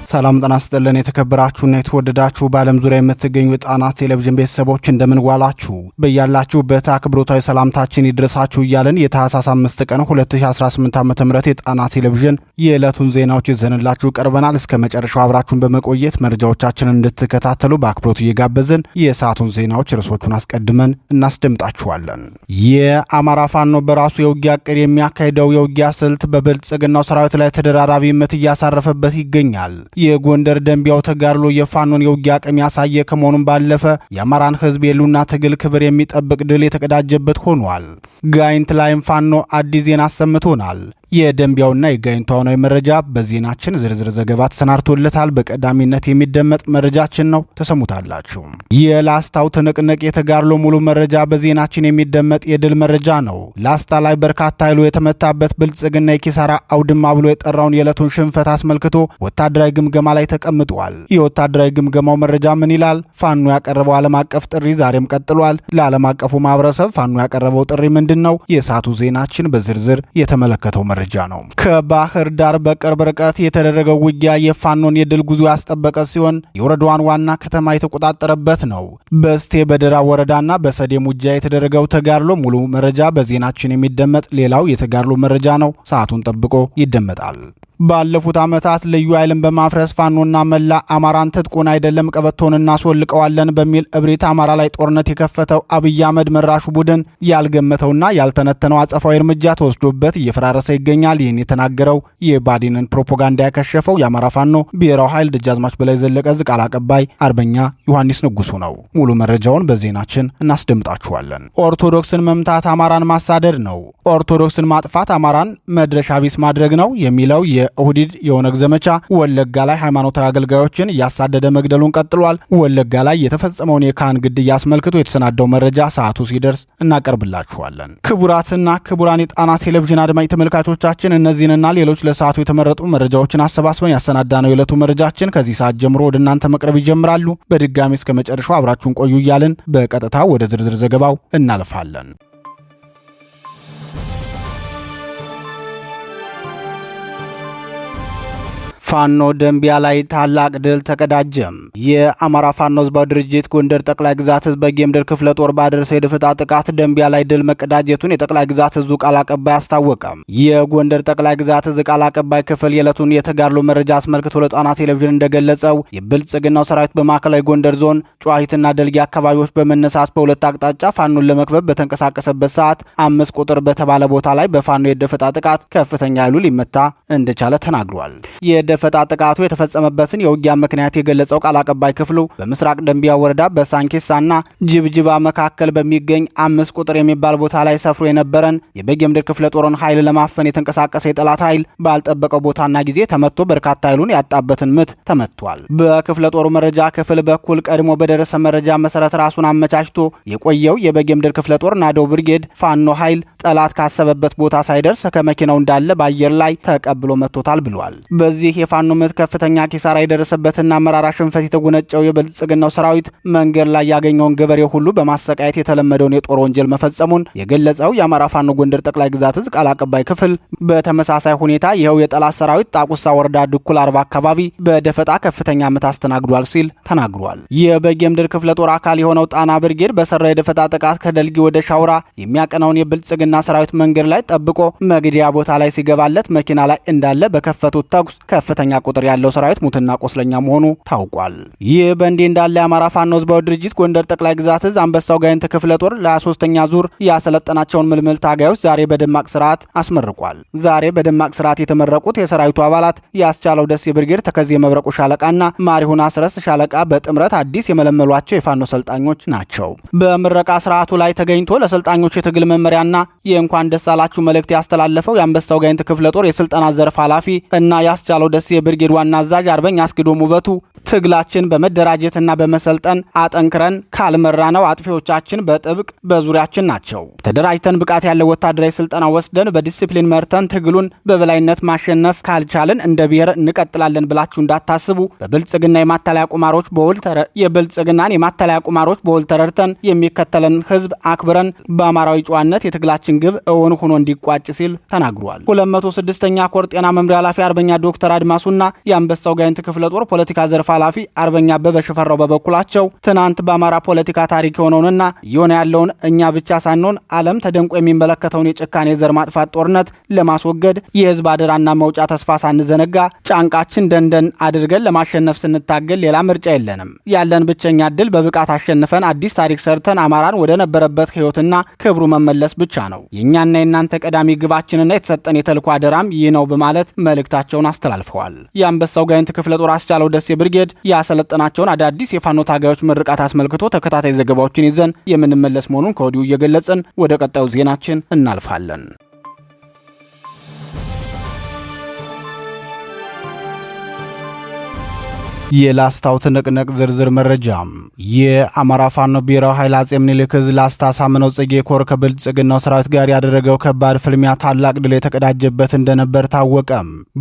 ሰላም ጤና ይስጥልን የተከበራችሁና የተወደዳችሁ በዓለም ዙሪያ የምትገኙ ጣና ቴሌቪዥን ቤተሰቦች እንደምን ዋላችሁ? በያላችሁበት አክብሮታዊ ሰላምታችን ይድረሳችሁ እያልን የታህሳስ 5 ቀን 2018 ዓ.ም የጣና ቴሌቪዥን የዕለቱን ዜናዎች ይዘንላችሁ ቀርበናል። እስከ መጨረሻው አብራችሁን በመቆየት መረጃዎቻችንን እንድትከታተሉ በአክብሮት እየጋበዝን የሰዓቱን ዜናዎች ርዕሶቹን አስቀድመን እናስደምጣችኋለን። የአማራ ፋኖ በራሱ የውጊያ ዕቅድ የሚያካሂደው የውጊያ ስልት በብልጽግናው ሰራዊት ላይ ተደራራቢ ምት እያሳረፈበት ይገኛል። የጎንደር ደንቢያው ተጋድሎ የፋኖን የውጊያ አቅም ያሳየ ከመሆኑም ባለፈ የአማራን ሕዝብ የሉና ትግል ክብር የሚጠብቅ ድል የተቀዳጀበት ሆኗል። ጋይንት ላይም ፋኖ አዲስ ዜና አሰምቶናል። የደንቢያውና የጋይንቱ አሁናዊ መረጃ በዜናችን ዝርዝር ዘገባ ተሰናድቶለታል። በቀዳሚነት የሚደመጥ መረጃችን ነው፣ ተሰሙታላችሁ። የላስታው ትንቅንቅ የተጋድሎ ሙሉ መረጃ በዜናችን የሚደመጥ የድል መረጃ ነው። ላስታ ላይ በርካታ ኃይሉ የተመታበት ብልጽግና የኪሳራ አውድማ ብሎ የጠራውን የዕለቱን ሽንፈት አስመልክቶ ወታደራዊ ግምገማ ላይ ተቀምጧል። የወታደራዊ ግምገማው መረጃ ምን ይላል? ፋኖ ያቀረበው ዓለም አቀፍ ጥሪ ዛሬም ቀጥሏል። ለዓለም አቀፉ ማህበረሰብ ፋኖ ያቀረበው ጥሪ ምንድን ነው? የሰዓቱ ዜናችን በዝርዝር የተመለከተው መረጃ ነው። ከባህር ዳር በቅርብ ርቀት የተደረገው ውጊያ የፋኖን የድል ጉዞ ያስጠበቀ ሲሆን የወረዳዋን ዋና ከተማ የተቆጣጠረበት ነው። በስቴ በደራ ወረዳና በሰዴም ውጊያ የተደረገው ተጋድሎ ሙሉ መረጃ በዜናችን የሚደመጥ ሌላው የተጋድሎ መረጃ ነው። ሰዓቱን ጠብቆ ይደመጣል። ባለፉት ዓመታት ልዩ ኃይልን በማፍረስ ፋኖና መላ አማራን ትጥቁን አይደለም ቀበቶን እናስወልቀዋለን በሚል እብሪት አማራ ላይ ጦርነት የከፈተው አብይ አህመድ መራሹ ቡድን ያልገመተውና ያልተነተነው አጸፋዊ እርምጃ ተወስዶበት እየፈራረሰ ይገኛል። ይህን የተናገረው የባዲንን ፕሮፓጋንዳ ያከሸፈው የአማራ ፋኖ ብሔራዊ ኃይል ደጃዝማች በላይ ዘለቀ ዕዝ ቃል አቀባይ አርበኛ ዮሐንስ ንጉሱ ነው። ሙሉ መረጃውን በዜናችን እናስደምጣችኋለን። ኦርቶዶክስን መምታት አማራን ማሳደድ ነው። ኦርቶዶክስን ማጥፋት አማራን መድረሻ ቢስ ማድረግ ነው የሚለው የኦህዲድ የኦነግ ዘመቻ ወለጋ ላይ ሃይማኖታዊ አገልጋዮችን እያሳደደ መግደሉን ቀጥሏል። ወለጋ ላይ የተፈጸመውን የካህን ግድያ አስመልክቶ የተሰናዳው መረጃ ሰዓቱ ሲደርስ እናቀርብላችኋለን። ክቡራትና ክቡራን የጣና ቴሌቪዥን አድማጭ ተመልካቾቻችን እነዚህንና ሌሎች ለሰዓቱ የተመረጡ መረጃዎችን አሰባስበን ያሰናዳነው የዕለቱ መረጃችን ከዚህ ሰዓት ጀምሮ ወደ እናንተ መቅረብ ይጀምራሉ። በድጋሚ እስከ መጨረሻው አብራችሁን ቆዩ እያልን በቀጥታ ወደ ዝርዝር ዘገባው እናልፋለን። ፋኖ ደንቢያ ላይ ታላቅ ድል ተቀዳጀም። የአማራ ፋኖ ህዝባዊ ድርጅት ጎንደር ጠቅላይ ግዛት ህዝብ በጌምድር ክፍለ ጦር ባደረሰ የደፈጣ ጥቃት ደንቢያ ላይ ድል መቀዳጀቱን የጠቅላይ ግዛት ህዝቡ ቃል አቀባይ አስታወቀም። የጎንደር ጠቅላይ ግዛት ህዝብ ቃል አቀባይ ክፍል የዕለቱን የተጋድሎ መረጃ አስመልክቶ ለጣና ቴሌቪዥን እንደገለጸው የብልጽግናው ሰራዊት በማዕከላዊ ጎንደር ዞን ጨዋሂትና ደልጊ አካባቢዎች በመነሳት በሁለት አቅጣጫ ፋኖን ለመክበብ በተንቀሳቀሰበት ሰዓት 5 ቁጥር በተባለ ቦታ ላይ በፋኖ የደፈጣ ጥቃት ከፍተኛ ኃይሉ ሊመታ እንደቻለ ተናግሯል። የደፈጣ ጥቃቱ የተፈጸመበትን የውጊያ ምክንያት የገለጸው ቃል አቀባይ ክፍሉ በምስራቅ ደንቢያ ወረዳ በሳንኪሳና ጅብጅባ መካከል በሚገኝ 5 ቁጥር የሚባል ቦታ ላይ ሰፍሮ የነበረን የበጌምድር ክፍለ ጦርን ኃይል ለማፈን የተንቀሳቀሰ የጠላት ኃይል ባልጠበቀው ቦታና ጊዜ ተመቶ በርካታ ኃይሉን ያጣበትን ምት ተመቷል። በክፍለ ጦሩ መረጃ ክፍል በኩል ቀድሞ በደረሰ መረጃ መሰረት ራሱን አመቻችቶ የቆየው የበጌምድር ክፍለ ጦር ናደው ብርጌድ ፋኖ ኃይል ጠላት ካሰበበት ቦታ ሳይደርስ ከመኪናው እንዳለ በአየር ላይ ተቀብሎ መቶታል ብሏል። በዚህ የፋኖ ምት ከፍተኛ ኪሳራ የደረሰበትና መራራ ሽንፈት የተጎነጨው የብልጽግናው ሰራዊት መንገድ ላይ ያገኘውን ገበሬ ሁሉ በማሰቃየት የተለመደውን የጦር ወንጀል መፈጸሙን የገለጸው የአማራ ፋኖ ጎንደር ጠቅላይ ግዛት ዕዝ ቃል አቀባይ ክፍል በተመሳሳይ ሁኔታ ይኸው የጠላት ሰራዊት ጣቁሳ ወረዳ ድኩል 40 አካባቢ በደፈጣ ከፍተኛ ምት አስተናግዷል ሲል ተናግሯል። የበጌምድር ክፍለ ጦር አካል የሆነው ጣና ብርጌድ በሰራው የደፈጣ ጥቃት ከደልጊ ወደ ሻውራ የሚያቀናውን የብልጽግና ሰራዊት መንገድ ላይ ጠብቆ መግዲያ ቦታ ላይ ሲገባለት መኪና ላይ እንዳለ በከፈቱት ተኩስ ከፍተኛ ቁጥር ያለው ሰራዊት ሙትና ቆስለኛ መሆኑ ታውቋል። ይህ በእንዲህ እንዳለ የአማራ ፋኖ ህዝባዊ ድርጅት ጎንደር ጠቅላይ ግዛት ዕዝ አንበሳው ጋይንት ክፍለ ጦር ለ23ኛ ዙር ያሰለጠናቸውን ምልምል ታጋዮች ዛሬ በደማቅ ስርዓት አስመርቋል። ዛሬ በደማቅ ስርዓት የተመረቁት የሰራዊቱ አባላት ያስቻለው ደስ የብርጌድ ተከዜ መብረቁ ሻለቃና ማሪሁን አስረስ ሻለቃ በጥምረት አዲስ የመለመሏቸው የፋኖ ሰልጣኞች ናቸው። በምረቃ ስርዓቱ ላይ ተገኝቶ ለሰልጣኞቹ የትግል መመሪያና የእንኳን ደስ አላችሁ መልእክት ያስተላለፈው የአንበሳው ጋይንት ክፍለ ጦር የስልጠና ዘርፍ ኃላፊ እና ያስቻለው ደስ የብርጌድ ዋና አዛዥ አርበኛ አስገዶም ውበቱ ትግላችን በመደራጀትና በመሰልጠን አጠንክረን ካልመራ ነው አጥፊዎቻችን በጥብቅ በዙሪያችን ናቸው። ተደራጅተን ብቃት ያለው ወታደራዊ ስልጠና ወስደን በዲሲፕሊን መርተን ትግሉን በበላይነት ማሸነፍ ካልቻለን እንደ ብሔር እንቀጥላለን ብላችሁ እንዳታስቡ። በብልጽግና የማታለያ ቁማሮች በውል ተረድተን የሚከተለን ህዝብ አክብረን በአማራዊ ጨዋነት የትግላችን ያለን ግብ እውን ሆኖ እንዲቋጭ ሲል ተናግሯል። 206ኛ ኮር ጤና መምሪያ ኃላፊ አርበኛ ዶክተር አድማሱና የአንበሳው ጋይንት ክፍለ ጦር ፖለቲካ ዘርፍ ኃላፊ አርበኛ አበበ ሽፈራው በበኩላቸው ትናንት በአማራ ፖለቲካ ታሪክ የሆነውንና እየሆነ ያለውን እኛ ብቻ ሳንሆን ዓለም ተደንቆ የሚመለከተውን የጭካኔ ዘር ማጥፋት ጦርነት ለማስወገድ የህዝብ አደራና መውጫ ተስፋ ሳንዘነጋ ጫንቃችን ደንደን አድርገን ለማሸነፍ ስንታገል ሌላ ምርጫ የለንም። ያለን ብቸኛ እድል በብቃት አሸንፈን አዲስ ታሪክ ሰርተን አማራን ወደ ነበረበት ህይወትና ክብሩ መመለስ ብቻ ነው። የእኛና የእናንተ ቀዳሚ ግባችንና የተሰጠን የተልዕኮ አደራም ይህ ነው በማለት መልእክታቸውን አስተላልፈዋል። የአንበሳው ጋይንት ክፍለ ጦር አስቻለው ደሴ ብርጌድ ያሰለጠናቸውን አዳዲስ የፋኖ ታጋዮች ምርቃት አስመልክቶ ተከታታይ ዘገባዎችን ይዘን የምንመለስ መሆኑን ከወዲሁ እየገለጽን ወደ ቀጣዩ ዜናችን እናልፋለን። የላስታው ትንቅንቅ ዝርዝር መረጃ። የአማራ ፋኖ ብሔራዊ ኃይል አጼ ምኒልክ ዕዝ ላስታ ሳምነው ጽጌ ኮር ከብልጽግናው ሰራዊት ጋር ያደረገው ከባድ ፍልሚያ ታላቅ ድል የተቀዳጀበት እንደነበር ታወቀ።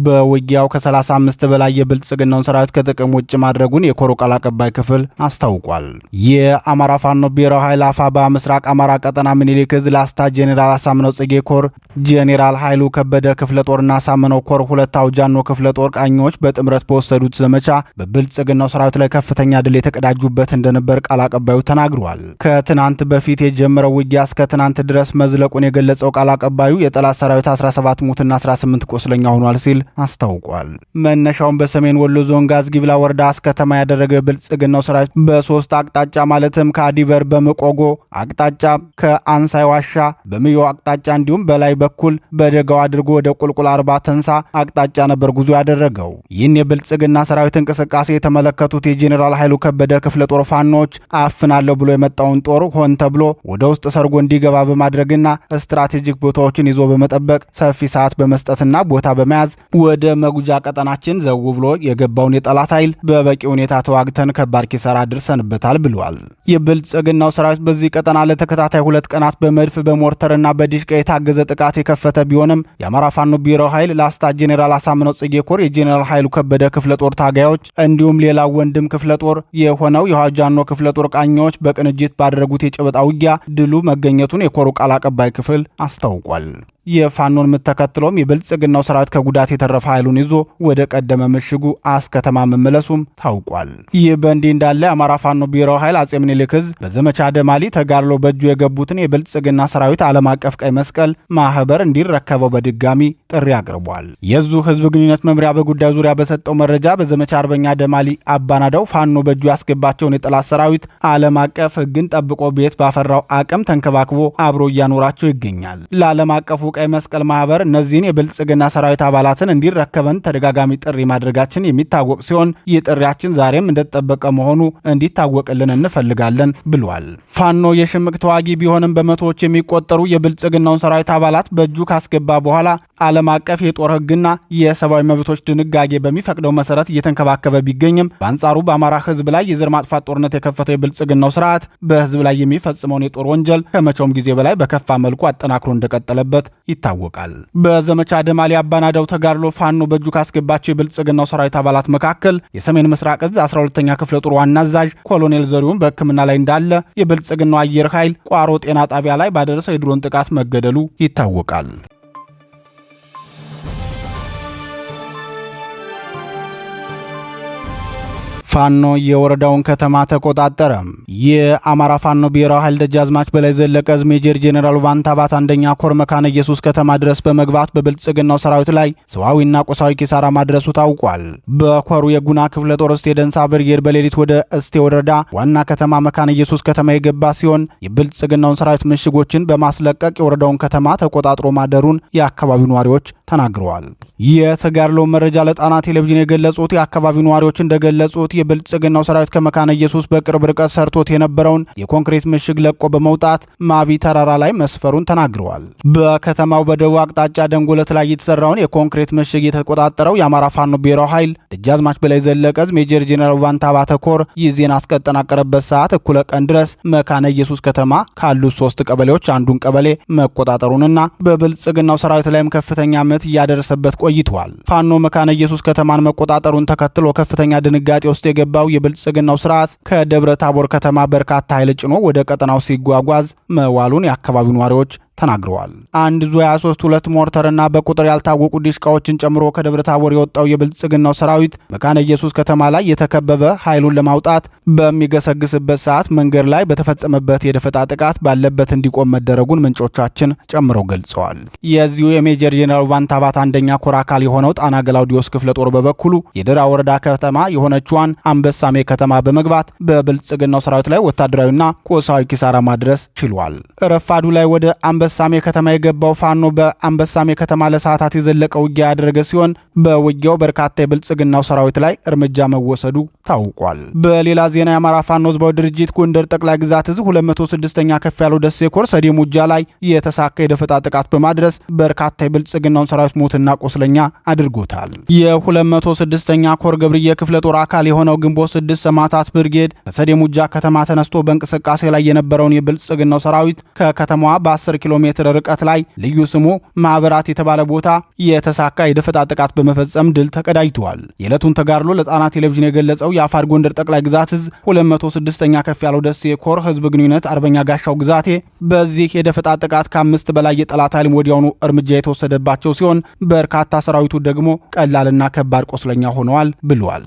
በውጊያው ከ35 በላይ የብልጽግናውን ሰራዊት ከጥቅም ውጭ ማድረጉን የኮሩ ቃል አቀባይ ክፍል አስታውቋል። የአማራ ፋኖ ብሔራዊ ኃይል አፋባ ምስራቅ አማራ ቀጠና ምኒልክ ዕዝ ላስታ ጄኔራል አሳምነው ጽጌ ኮር ጄኔራል ኃይሉ ከበደ ክፍለ ጦርና ሳምነው ኮር ሁለት አውጃኖ ክፍለ ጦር ቃኞች በጥምረት በወሰዱት ዘመቻ ብልጽግናው ሰራዊት ላይ ከፍተኛ ድል የተቀዳጁበት እንደነበር ቃል አቀባዩ ተናግሯል። ከትናንት በፊት የጀመረው ውጊያ እስከ ትናንት ድረስ መዝለቁን የገለጸው ቃል አቀባዩ የጠላት ሰራዊት 17 ሙትና 18 ቆስለኛ ሆኗል ሲል አስታውቋል። መነሻውን በሰሜን ወሎ ዞን ጋዝጊብላ ወረዳ አስከተማ ያደረገው ብልጽግናው ሰራዊት በሶስት አቅጣጫ ማለትም ከአዲበር በመቆጎ አቅጣጫ፣ ከአንሳይ ዋሻ በምዮ አቅጣጫ እንዲሁም በላይ በኩል በደጋው አድርጎ ወደ ቁልቁል አርባ ተንሳ አቅጣጫ ነበር ጉዞ ያደረገው። ይህን የብልጽግና ሰራዊት እንቅስቃሴ የተመለከቱት የጄኔራል ኃይሉ ከበደ ክፍለ ጦር ፋኖች አፍናለሁ ብሎ የመጣውን ጦር ሆን ተብሎ ወደ ውስጥ ሰርጎ እንዲገባ በማድረግና ስትራቴጂክ ቦታዎችን ይዞ በመጠበቅ ሰፊ ሰዓት በመስጠትና ቦታ በመያዝ ወደ መጉጃ ቀጠናችን ዘው ብሎ የገባውን የጠላት ኃይል በበቂ ሁኔታ ተዋግተን ከባድ ኪሳራ አድርሰንበታል ብሏል። የብልጽግናው ሰራዊት በዚህ ቀጠና ለተከታታይ 2 ቀናት በመድፍ በሞርተርና በዲሽቃ የታገዘ ጥቃት የከፈተ ቢሆንም የአማራ ፋኖ ብሔራዊ ኃይል ላስታ ጄኔራል አሳምነው ጽጌ ኮር የጄኔራል ኃይሉ ከበደ ክፍለ ጦር ታጋዮች እንዲሁም ሌላው ወንድም ክፍለ ጦር የሆነው የዋጃኖ ክፍለ ጦር ቃኞች በቅንጅት ባደረጉት የጨበጣ ውጊያ ድሉ መገኘቱን የኮሩ ቃል አቀባይ ክፍል አስታውቋል። የፋኖን ምት ተከትሎም የብልጽግናው ሰራዊት ከጉዳት የተረፈ ኃይሉን ይዞ ወደ ቀደመ ምሽጉ አስከተማ መመለሱም ታውቋል። ይህ በእንዲህ እንዳለ የአማራ ፋኖ ብሔራዊ ኃይል አጼ ምኒልክ ዕዝ በዘመቻ ደማሊ ተጋድሎ በእጁ የገቡትን የብልጽግና ሰራዊት ዓለም አቀፍ ቀይ መስቀል ማህበር እንዲረከበው በድጋሚ ጥሪ አቅርቧል። የዙ ህዝብ ግንኙነት መምሪያ በጉዳዩ ዙሪያ በሰጠው መረጃ በዘመቻ አርበኛ ደማሊ አባናዳው ፋኖ በእጁ ያስገባቸውን የጠላት ሰራዊት ዓለም አቀፍ ህግን ጠብቆ ቤት ባፈራው አቅም ተንከባክቦ አብሮ እያኖራቸው ይገኛል። ለዓለም አቀፉ ቀይ መስቀል ማህበር እነዚህን የብልጽግና ሰራዊት አባላትን እንዲረከበን ተደጋጋሚ ጥሪ ማድረጋችን የሚታወቅ ሲሆን ይህ ጥሪያችን ዛሬም እንደተጠበቀ መሆኑ እንዲታወቅልን እንፈልጋለን ብሏል። ፋኖ የሽምቅ ተዋጊ ቢሆንም በመቶዎች የሚቆጠሩ የብልጽግናውን ሰራዊት አባላት በእጁ ካስገባ በኋላ ዓለም አቀፍ የጦር ህግና የሰብአዊ መብቶች ድንጋጌ በሚፈቅደው መሰረት እየተንከባከበ ቢገኝም በአንጻሩ በአማራ ህዝብ ላይ የዘር ማጥፋት ጦርነት የከፈተው የብልጽግናው ስርዓት በህዝብ ላይ የሚፈጽመውን የጦር ወንጀል ከመቼውም ጊዜ በላይ በከፋ መልኩ አጠናክሮ እንደቀጠለበት ይታወቃል። በዘመቻ ደማሊ አባናዳው ተጋድሎ ፋኖ በእጁ ካስገባቸው የብልጽግናው ሰራዊት አባላት መካከል የሰሜን ምስራቅ ዕዝ 12ኛ ክፍለ ጦር ዋና አዛዥ ኮሎኔል ዘሪሁን በሕክምና ላይ እንዳለ የብልጽግናው አየር ኃይል ቋሮ ጤና ጣቢያ ላይ ባደረሰው የድሮን ጥቃት መገደሉ ይታወቃል። ፋኖ የወረዳውን ከተማ ተቆጣጠረ። የአማራ ፋኖ ብሔራዊ ኃይል ደጃዝማች በላይ ዘለቀ ዕዝ ሜጀር ጄኔራል ቫንታባት አንደኛ ኮር መካነ ኢየሱስ ከተማ ድረስ በመግባት በብልጽግናው ሰራዊት ላይ ሰዋዊና ቁሳዊ ኪሳራ ማድረሱ ታውቋል። በኮሩ የጉና ክፍለ ጦር እስቴ ደንሳ ብርጌድ በሌሊት ወደ እስቴ ወረዳ ዋና ከተማ መካነ ኢየሱስ ከተማ የገባ ሲሆን የብልጽግናውን ሰራዊት ምሽጎችን በማስለቀቅ የወረዳውን ከተማ ተቆጣጥሮ ማደሩን የአካባቢው ነዋሪዎች ተናግረዋል። የተጋድሎ መረጃ ለጣና ቴሌቪዥን የገለጹት የአካባቢው ነዋሪዎች እንደገለጹት የብልጽግናው ሰራዊት ከመካነ ኢየሱስ በቅርብ ርቀት ሰርቶት የነበረውን የኮንክሪት ምሽግ ለቆ በመውጣት ማቢ ተራራ ላይ መስፈሩን ተናግረዋል። በከተማው በደቡብ አቅጣጫ ደንጎለት ላይ የተሰራውን የኮንክሪት ምሽግ የተቆጣጠረው የአማራ ፋኖ ብሔራዊ ኃይል ደጃዝማች በላይ ዘለቀ ዕዝ ሜጀር ጄኔራል ቫንታባተ ኮር ይህ ዜና እስከተጠናቀረበት ሰዓት እኩለ ቀን ድረስ መካነ ኢየሱስ ከተማ ካሉት 3 ቀበሌዎች አንዱን ቀበሌ መቆጣጠሩንና በብልጽግናው ሰራዊት ላይም ከፍተኛ ምት እያደረሰበት ቆይቷል። ፋኖ መካነ ኢየሱስ ከተማን መቆጣጠሩን ተከትሎ ከፍተኛ ድንጋጤ ውስጥ የገባው የብልጽግናው ስርዓት ከደብረ ታቦር ከተማ በርካታ ኃይል ጭኖ ወደ ቀጠናው ሲጓጓዝ መዋሉን የአካባቢው ነዋሪዎች ተናግረዋል። አንድ ዙ 23 2 ሞርተርና በቁጥር ያልታወቁ ዲሽቃዎችን ጨምሮ ከደብረ ታቦር የወጣው የብልጽግናው ሰራዊት መካነ ኢየሱስ ከተማ ላይ የተከበበ ኃይሉን ለማውጣት በሚገሰግስበት ሰዓት መንገድ ላይ በተፈጸመበት የደፈጣ ጥቃት ባለበት እንዲቆም መደረጉን ምንጮቻችን ጨምረው ገልጸዋል። የዚሁ የሜጀር ጄኔራል ቫንታባት አንደኛ ኮር አካል የሆነው ጣና ገላውዲዮስ ክፍለ ጦር በበኩሉ የደራ ወረዳ ከተማ የሆነችዋን አንበሳሜ ከተማ በመግባት በብልጽግናው ሰራዊት ላይ ወታደራዊና ቁሳዊ ኪሳራ ማድረስ ችሏል። ረፋዱ ላይ ወደ አንበሳሜ ከተማ የገባው ፋኖ በአንበሳሜ ከተማ ለሰዓታት የዘለቀ ውጊያ ያደረገ ሲሆን በውጊያው በርካታ የብልጽግናው ሰራዊት ላይ እርምጃ መወሰዱ ታውቋል። በሌላ ዜና የአማራ ፋኖ ህዝባዊ ድርጅት ጎንደር ጠቅላይ ግዛት እዝ 206ኛ ከፍ ያለው ደሴ ኮር ሰዴ ሙጃ ላይ የተሳካ የደፈጣ ጥቃት በማድረስ በርካታ የብልጽግናውን ሰራዊት ሞትና ቆስለኛ አድርጎታል። የ206ኛ ኮር ገብርዬ ክፍለ ጦር አካል የሆነው ግንቦት 6 ሰማዕታት ብርጌድ ከሰዴ ሙጃ ከተማ ተነስቶ በእንቅስቃሴ ላይ የነበረውን የብልጽግናው ሰራዊት ከከተማዋ በ10 ኪሎ ሜትር ርቀት ላይ ልዩ ስሙ ማህበራት የተባለ ቦታ የተሳካ የደፈጣ ጥቃት በመፈጸም ድል ተቀዳጅቷል። የዕለቱን ተጋድሎ ለጣና ቴሌቪዥን የገለጸው የአፋር ጎንደር ጠቅላይ ግዛት እዝ 206ኛ ከፍ ያለው ደሴ ኮር ህዝብ ግንኙነት አርበኛ ጋሻው ግዛቴ በዚህ የደፈጣ ጥቃት ከ5 በላይ የጠላት ኃይል ወዲያውኑ እርምጃ የተወሰደባቸው ሲሆን በርካታ ሰራዊቱ ደግሞ ቀላልና ከባድ ቆስለኛ ሆነዋል ብሏል።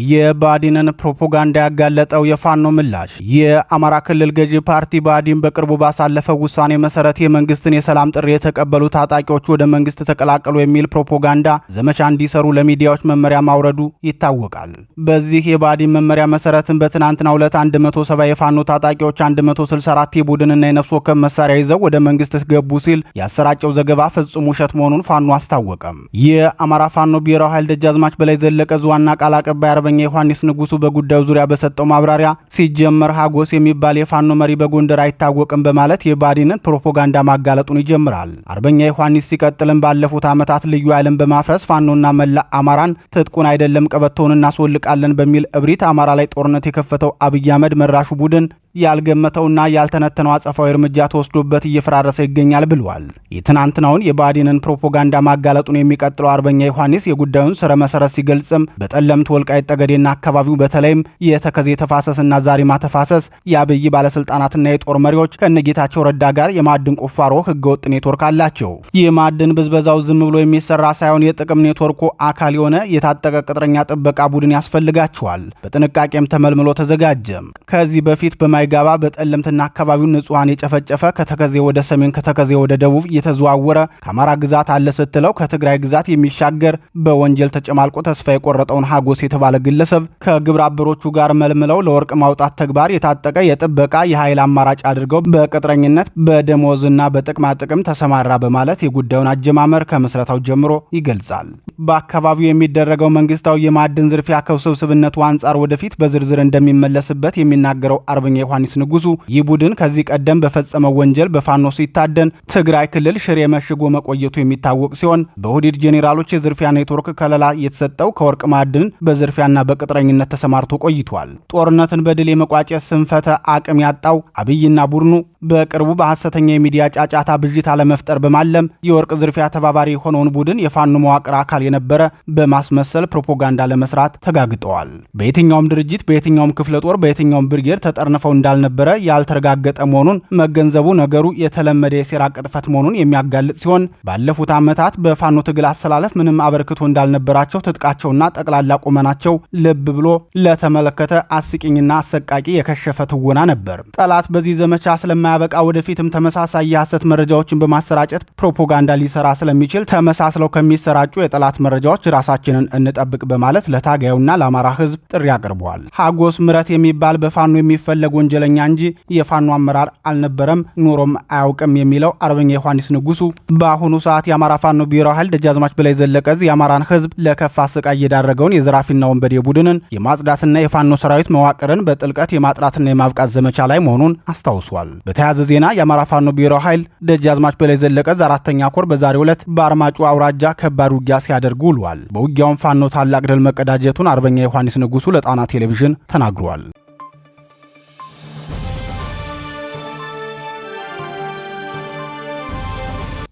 የባዲንን ፕሮፓጋንዳ ያጋለጠው የፋኖ ምላሽ። የአማራ ክልል ገዢ ፓርቲ ባዲን በቅርቡ ባሳለፈው ውሳኔ መሰረት የመንግስትን የሰላም ጥሪ የተቀበሉ ታጣቂዎች ወደ መንግስት ተቀላቀሉ የሚል ፕሮፓጋንዳ ዘመቻ እንዲሰሩ ለሚዲያዎች መመሪያ ማውረዱ ይታወቃል። በዚህ የባዲን መመሪያ መሰረትን በትናንትናው ዕለት 170 የፋኖ ታጣቂዎች 164 የቡድንና የነፍስ ወከፍ መሳሪያ ይዘው ወደ መንግስት ገቡ ሲል ያሰራጨው ዘገባ ፍጹም ውሸት መሆኑን ፋኖ አስታወቀም። የአማራ ፋኖ ብሔራዊ ኃይል ደጃዝማች በላይ ዘለቀ ዋና ቃል አቀባይ አርበኛ ዮሐንስ ንጉሱ በጉዳዩ ዙሪያ በሰጠው ማብራሪያ ሲጀመር ሀጎስ የሚባል የፋኖ መሪ በጎንደር አይታወቅም በማለት የባዲንን ፕሮፓጋንዳ ማጋለጡን ይጀምራል። አርበኛ ዮሐንስ ሲቀጥልም ባለፉት ዓመታት ልዩ ኃይልን በማፍረስ ፋኖና መላ አማራን ትጥቁን አይደለም ቀበቶውን እናስወልቃለን በሚል እብሪት አማራ ላይ ጦርነት የከፈተው አብይ አህመድ መራሹ ቡድን ያልገመተውና ያልተነተነው አጸፋዊ እርምጃ ተወስዶበት እየፈራረሰ ይገኛል ብሏል። የትናንትናውን የባዲንን ፕሮፓጋንዳ ማጋለጡን የሚቀጥለው አርበኛ ዮሐንስ የጉዳዩን ስረ መሰረት ሲገልጽም በጠለምት ወልቃይት ጠገዴና አካባቢው በተለይም የተከዜ ተፋሰስና ዛሪማ ተፋሰስ የአብይ ባለስልጣናትና የጦር መሪዎች ከነጌታቸው ረዳ ጋር የማዕድን ቁፋሮ ህገወጥ ኔትወርክ አላቸው። የማዕድን ብዝበዛው ዝም ብሎ የሚሰራ ሳይሆን የጥቅም ኔትወርኩ አካል የሆነ የታጠቀ ቅጥረኛ ጥበቃ ቡድን ያስፈልጋቸዋል። በጥንቃቄም ተመልምሎ ተዘጋጀም። ከዚህ በፊት ጋባ በጠለምትና አካባቢው ንጹሃን የጨፈጨፈ ከተከዜ ወደ ሰሜን ከተከዜ ወደ ደቡብ እየተዘዋወረ ከአማራ ግዛት አለ ስትለው ከትግራይ ግዛት የሚሻገር በወንጀል ተጨማልቆ ተስፋ የቆረጠውን ሀጎስ የተባለ ግለሰብ ከግብረ አበሮቹ ጋር መልምለው ለወርቅ ማውጣት ተግባር የታጠቀ የጥበቃ የኃይል አማራጭ አድርገው በቅጥረኝነት በደሞዝና በጥቅማ ጥቅም ተሰማራ በማለት የጉዳዩን አጀማመር ከምስረታው ጀምሮ ይገልጻል። በአካባቢው የሚደረገው መንግስታዊ የማዕድን ዝርፊያ ከውስብስብነቱ አንጻር ወደፊት በዝርዝር እንደሚመለስበት የሚናገረው አርበኛ ዮሐንስ ንጉሱ ይህ ቡድን ከዚህ ቀደም በፈጸመው ወንጀል በፋኖ ሲታደን ትግራይ ክልል ሽሬ መሽጎ መቆየቱ የሚታወቅ ሲሆን በሁዲድ ጄኔራሎች የዝርፊያ ኔትወርክ ከለላ የተሰጠው ከወርቅ ማዕድን በዝርፊያና በቅጥረኝነት ተሰማርቶ ቆይቷል። ጦርነትን በድል የመቋጨት ስንፈተ አቅም ያጣው አብይና ቡድኑ በቅርቡ በሐሰተኛ የሚዲያ ጫጫታ ብዥታ ለመፍጠር በማለም የወርቅ ዝርፊያ ተባባሪ የሆነውን ቡድን የፋኖ መዋቅር አካል የነበረ በማስመሰል ፕሮፓጋንዳ ለመስራት ተጋግጠዋል። በየትኛውም ድርጅት በየትኛውም ክፍለ ጦር በየትኛውም ብርጌድ ተጠርንፈው እንዳልነበረ ያልተረጋገጠ መሆኑን መገንዘቡ ነገሩ የተለመደ የሴራ ቅጥፈት መሆኑን የሚያጋልጥ ሲሆን ባለፉት ዓመታት በፋኖ ትግል አሰላለፍ ምንም አበርክቶ እንዳልነበራቸው ትጥቃቸውና ጠቅላላ ቁመናቸው ልብ ብሎ ለተመለከተ አስቂኝና አሰቃቂ የከሸፈ ትወና ነበር። ጠላት በዚህ ዘመቻ ስለማያበቃ ወደፊትም ተመሳሳይ የሐሰት መረጃዎችን በማሰራጨት ፕሮፓጋንዳ ሊሰራ ስለሚችል ተመሳስለው ከሚሰራጩ የጠላት መረጃዎች ራሳችንን እንጠብቅ በማለት ለታጋዩና ለአማራ ሕዝብ ጥሪ አቅርበዋል። ሀጎስ ምረት የሚባል በፋኖ የሚፈለግ ወንጀለኛ እንጂ የፋኖ አመራር አልነበረም ኖሮም አያውቅም የሚለው አርበኛ ዮሐንስ ንጉሱ በአሁኑ ሰዓት የአማራ ፋኖ ብሔራዊ ኃይል ደጃዝማች በላይ ዘለቀ የአማራን ሕዝብ ለከፋ ስቃይ የዳረገውን የዘራፊና ወንበዴ ቡድንን የማጽዳትና የፋኖ ሰራዊት መዋቅርን በጥልቀት የማጥራትና የማብቃት ዘመቻ ላይ መሆኑን አስታውሷል። በተያያዘ ዜና የአማራ ፋኖ ብሔራዊ ኃይል ደጃዝማች በላይ ዘለቀ 4ኛ ኮር በዛሬው ዕለት በአርማጮ አውራጃ ከባድ ውጊያ ሲያደርጉ ውሏል። በውጊያውም ፋኖ ታላቅ ድል መቀዳጀቱን አርበኛ ዮሐንስ ንጉሱ ለጣና ቴሌቪዥን ተናግሯል።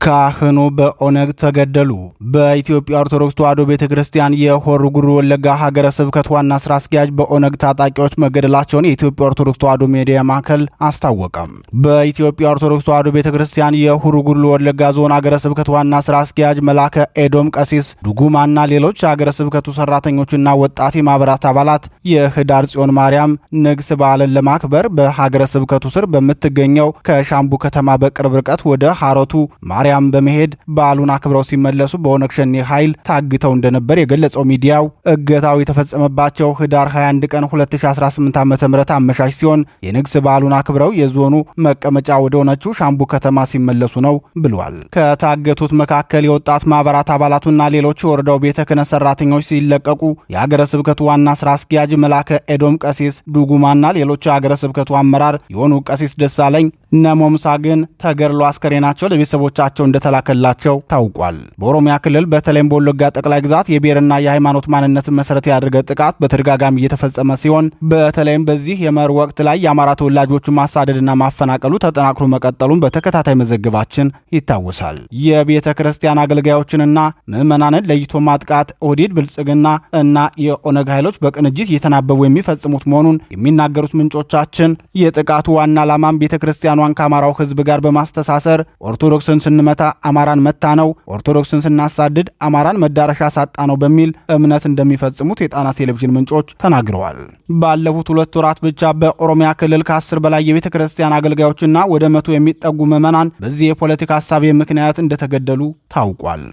ካህኑ በኦነግ ተገደሉ። በኢትዮጵያ ኦርቶዶክስ ተዋሕዶ ቤተክርስቲያን የሆሮ ጉዱሩ ወለጋ ሀገረ ስብከት ዋና ስራ አስኪያጅ በኦነግ ታጣቂዎች መገደላቸውን የኢትዮጵያ ኦርቶዶክስ ተዋሕዶ ሚዲያ ማዕከል አስታወቀም። በኢትዮጵያ ኦርቶዶክስ ተዋሕዶ ቤተክርስቲያን የሆሮ ጉዱሩ ወለጋ ዞን ሀገረ ስብከት ዋና ስራ አስኪያጅ መላከ ኤዶም ቀሲስ ዱጉማና ሌሎች ሀገረ ስብከቱ ሰራተኞችና ወጣት የማህበራት አባላት የህዳር ጽዮን ማርያም ንግስ በዓልን ለማክበር በሀገረ ስብከቱ ስር በምትገኘው ከሻምቡ ከተማ በቅርብ ርቀት ወደ ሀሮቱ ማርያም በመሄድ በዓሉን አክብረው ሲመለሱ በኦነግ ሸኔ ኃይል ታግተው እንደነበር የገለጸው ሚዲያው እገታው የተፈጸመባቸው ህዳር 21 ቀን 2018 ዓ.ም አመሻሽ ሲሆን የንግስ በዓሉን አክብረው የዞኑ መቀመጫ ወደ ሆነችው ሻምቡ ከተማ ሲመለሱ ነው ብሏል። ከታገቱት መካከል የወጣት ማህበራት አባላቱና ሌሎች የወረዳው ቤተ ክህነት ሰራተኞች ሲለቀቁ የሀገረ ስብከቱ ዋና ስራ አስኪያጅ መላከ ኤዶም ቀሲስ ዱጉማና ሌሎች የሀገረ ስብከቱ አመራር የሆኑ ቀሲስ ደሳለኝ ነሞምሳ ግን ተገድሎ አስከሬናቸው ለቤተሰቦቻቸው እንደተላከላቸው ታውቋል። በኦሮሚያ ክልል በተለይም በወለጋ ጠቅላይ ግዛት የብሔርና የሃይማኖት ማንነትን መሰረት ያደረገ ጥቃት በተደጋጋሚ እየተፈጸመ ሲሆን በተለይም በዚህ የመኸር ወቅት ላይ የአማራ ተወላጆችን ማሳደድና ማፈናቀሉ ተጠናክሮ መቀጠሉን በተከታታይ መዘገባችን ይታወሳል። የቤተ ክርስቲያን አገልጋዮችንና ምዕመናንን ለይቶ ማጥቃት ኦህዴድ ብልጽግና እና የኦነግ ኃይሎች በቅንጅት እየተናበቡ የሚፈጽሙት መሆኑን የሚናገሩት ምንጮቻችን የጥቃቱ ዋና ዓላማም ቤተ ክርስቲያኗን ከአማራው ሕዝብ ጋር በማስተሳሰር ኦርቶዶክስን ስንመታ አማራን መታ ነው፣ ኦርቶዶክስን ስናሳድድ አማራን መዳረሻ ሳጣ ነው በሚል እምነት እንደሚፈጽሙት የጣና ቴሌቪዥን ምንጮች ተናግረዋል። ባለፉት 2 ወራት ብቻ በኦሮሚያ ክልል ከ10 በላይ የቤተ ክርስቲያን አገልጋዮችና ወደ 100 የሚጠጉ ምዕመናን በዚህ የፖለቲካ ሐሳብ ምክንያት እንደተገደሉ ታውቋል።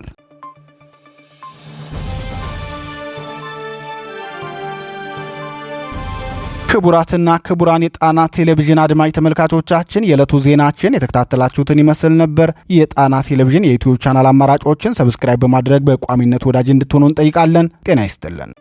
ክቡራትና ክቡራን የጣና ቴሌቪዥን አድማጭ ተመልካቾቻችን የዕለቱ ዜናችን የተከታተላችሁትን ይመስል ነበር። የጣና ቴሌቪዥን የዩቲዩብ ቻናል አማራጮችን ሰብስክራይብ በማድረግ በቋሚነት ወዳጅ እንድትሆኑ እንጠይቃለን። ጤና ይስጥልን።